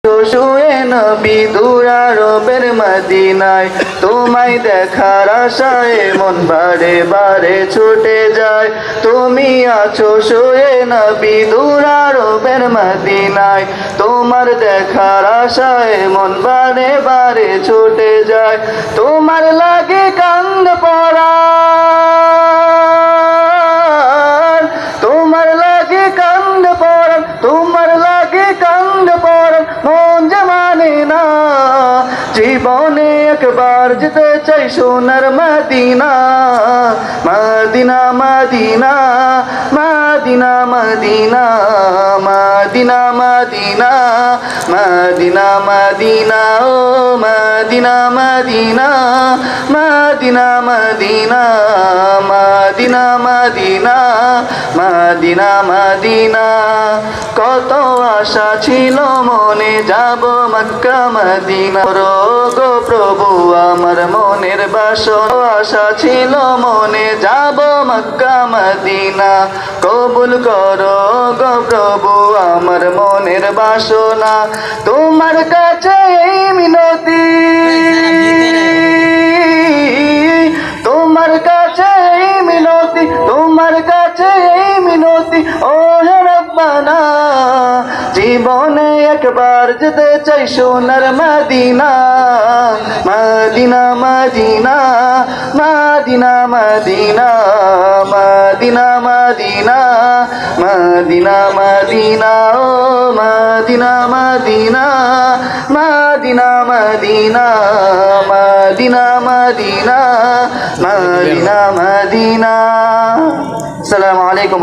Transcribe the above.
শুয়ে নবী দূর আরবের মদিনায়, তোমায় দেখার আশায় মন বারে বারে ছুটে যায়। তুমি আছো শুয়ে নবী দূর আরবের মদিনায়, তোমার দেখার আশায় মন বারে বারে ছুটে যায়। তোমার লাগে কান্দ পরাণ, তোমার লাগে কান্দ পরাণ, তোমার লাগে কান্দ পরাণ, মন যে মানে না। জীবনে একবার যেতে চাই সোনার Medina, Medina Medina Medina Medina Medina Medina Medina Medina ও Medina Medina Medina Medina Medina Medina Medina Medina. কত আশা ছিল মনে যাব মক্কা মদিনা, গো প্রভু আমার মনের বাসনা। আশা ছিল মনে যাব মক্কা মদিনা, কবুল করো গো প্রভু আমার মনের বাসনা। তোমার কাছে এই মিনতি, তোমার কাছে এই মিনতি, তোমার কাছে এই মিনতি ও হে রব্বানা। জীবনে একবার যেতে চাই সোনার Medina, Medina Medina Medina Medina Medina Medina Medina Medina ও Medina Medina Medina Medina Medina Medina Medina Medina. আসসালামু আলাইকুম।